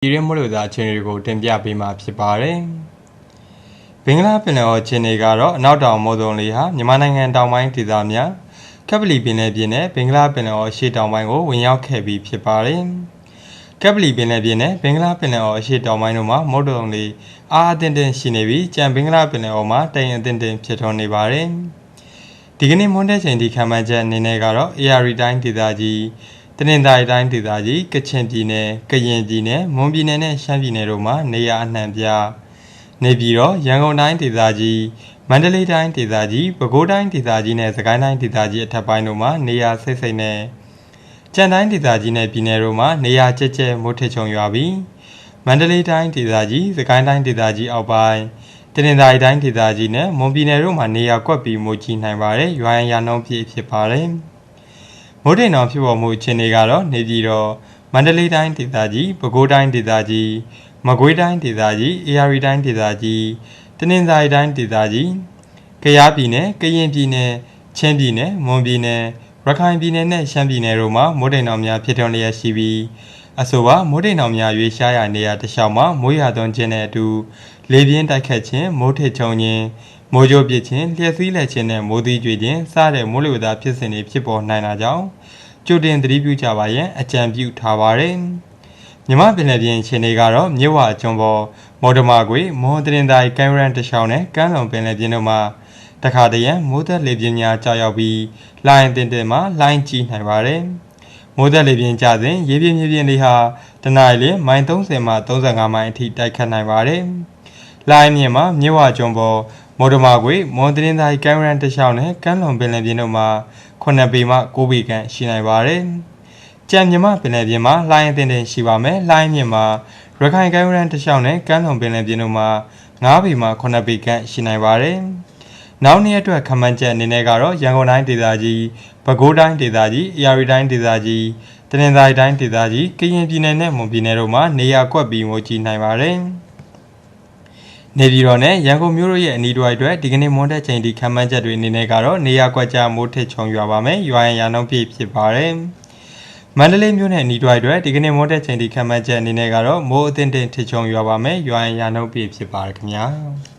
ဒီရင်းမိုးလေဝသအခြေအနေတွေကိုတင်ပြပေးမှာဖြစ်ပါတယ်။ဘင်္ဂလားပင်လယ်အော်အခြေအနေကတော့အနောက်တောင်မုတ်သုန်လေဟာမြန်မာနိုင်ငံတောင်ပိုင်းဒေသများကပ္ပလီပင်လယ်ပြင်နဲ့ဘင်္ဂလားပင်လယ်အော်အရှေ့တောင်ပိုင်းကိုဝင်ရောက်ခဲ့ပြီးဖြစ်ပါတယ်။ကပ္ပလီပင်လယ်ပြင်နဲ့ဘင်္ဂလားပင်လယ်အော်အရှေ့တောင်ပိုင်းတို့မှာမုတ်သုန်လေအားအသင့်တင်ရှိနေပြီးကြံဘင်္ဂလားပင်လယ်အော်မှာတိမ်အသင့်တင်ဖြစ်ထွန်းနေပါတယ်။ဒီကနေ့မွန်းတဲ့ချိန်ဒီခံမှန်းချက်အနေနဲ့ကတော့ AR တိုင်းဒေသကြီးတနင်္သာရီတိုင်းဒေသကြီးကချင်ပြည်နယ်ကရင်ပြည်နယ်မွန်ပြည်နယ်နဲ့ရှမ်းပြည်နယ်တို့မှာနေရာအနှံ့ပြနေပြီးတော့ရန်ကုန်တိုင်းဒေသကြီးမန္တလေးတိုင်းဒေသကြီးပဲခူးတိုင်းဒေသကြီးနဲ့စကိုင်းတိုင်းဒေသကြီးအထက်ပိုင်းတို့မှာနေရာစိတ်စိတ်နဲ့ကြံတိုင်းဒေသကြီးနဲ့ပြည်နယ်တို့မှာနေရာကျက်ကျက်မိုးထစ်ချုံရွာပြီးမန္တလေးတိုင်းဒေသကြီးစကိုင်းတိုင်းဒေသကြီးအောက်ပိုင်းတနင်္သာရီတိုင်းဒေသကြီးနဲ့မွန်ပြည်နယ်တို့မှာနေရာကွက်ပြီးမိုးကြီးနိုင်ပါတယ်ရွာရန်နှုန်းပြည့်ဖြစ်ပါတယ်မိုးတိမ်တောင်ဖြစ်ပေါ်မှုအခြေအနေကတော့နေပြည်တော်မန္တလေးတိုင်းဒေသကြီးပဲခူးတိုင်းဒေသကြီးမကွေးတိုင်းဒေသကြီးအေရရီတိုင်းဒေသကြီးတနင်္သာရီတိုင်းဒေသကြီးကယားပြည်နယ်ကရင်ပြည်နယ်ချင်းပြည်နယ်မွန်ပြည်နယ်ရခိုင်ပြည်နယ်နဲ့ရှမ်းပြည်နယ်တို့မှာမိုးတိမ်တောင်များဖြစ်ထွန်းလျက်ရှိပြီးအဆိုပါမိုးတိမ်တောင်များရွေးရှားရာနေရာတစ်လျှောက်မှာမိုးရွာသွန်းခြင်းနဲ့အတူလေပြင်းတိုက်ခတ်ခြင်းမိုးထစ်ချုံခြင်းမိုးကြိုးပစ်ခြင်းလျှက်စီးလက်ခြင်းနဲ့မိုးသီးကြွေခြင်းစတဲ့မိုးလေဝသဖြစ်စဉ်တွေဖြစ်ပေါ်နိုင်တာကြောင့်ကြိုတင်သတိပြုကြပါရန်အကြံပြုထားပါတယ်။မြမပင်လယ်ပြင်အခြေအနေကတော့မြစ်ဝအကျွန်းပေါ်မော်ဒမာကွေမွန်တရင်တိုင်းကမ်းရန်တချောင်းနဲ့ကမ်းလွန်ပင်လယ်ပြင်တို့မှာတခါတရံမိုးသက်လေပြင်းများကြာရောက်ပြီးလိုင်းတင်တင်မှာလိုင်းကြီးနိုင်ပါတယ်။မိုးသက်လေပြင်းကျစဉ်ရေပြင်းမြေပြင်းတွေဟာတနအီလမိုင်30မှ35မိုင်အထိတိုက်ခတ်နိုင်ပါတယ်။လိုင်းမြင့်မှာမြစ်ဝကျွန်းပေါ်မော်ဒမာကွေမွန်တရင်တိုင်းကမ်းရန်တချောင်းနဲ့ကမ်းလွန်ပင်လယ်ပြင်တို့မှာ9ပေမှ9ပေခန့်ရှိနိုင်ပါတယ်။ကြံမြမပင်လယ်ပြင်မှာလှိုင်းအသင့်တင်ရှိပါမယ်။လှိုင်းမြင့်မှာရခိုင်ကမ်းရိုးတန်းတစ်လျှောက်နဲ့ကမ်းလွန်ပင်လယ်ပြင်တို့မှာ9ပေမှ9ပေခန့်ရှိနိုင်ပါတယ်။နောက်နေ့အတွက်ခန့်မှန်းချက်အနေနဲ့ကတော့ရန်ကုန်တိုင်းဒေသကြီးပဲခူးတိုင်းဒေသကြီးအေရရီတိုင်းဒေသကြီးတနင်္သာရီတိုင်းဒေသကြီးကရင်ပြည်နယ်နဲ့မွန်ပြည်နယ်တို့မှာနေရာကွက်ပြီးမိုးကြီးနိုင်ပါတယ်။နေပြည်တော်နဲ့ရန်ကုန်မြို့တို့ရဲ့အနီးတစ်ဝိုက်အတွက်ဒီကနေ့မွန်းတဲ့ချိန်ဒီခန့်မှန်းချက်တွေအနေနဲ့ကတော့နေရာကွက်ကြားမိုးထစ်ချုံရွာပါမယ်။ရွာရန်ရာနှုန်းပြည့်ဖြစ်ပါတယ်။မန္တလေးမြို့နယ်အနီးတစ်ဝိုက်အတွက်ဒီကနေ့မွန်းတဲ့ချိန်ဒီခန့်မှန်းချက်အနေနဲ့ကတော့မိုးအသင့်တင်ထစ်ချုံရွာပါမယ်။ရွာရန်ရာနှုန်းပြည့်ဖြစ်ပါတယ်ခင်ဗျာ။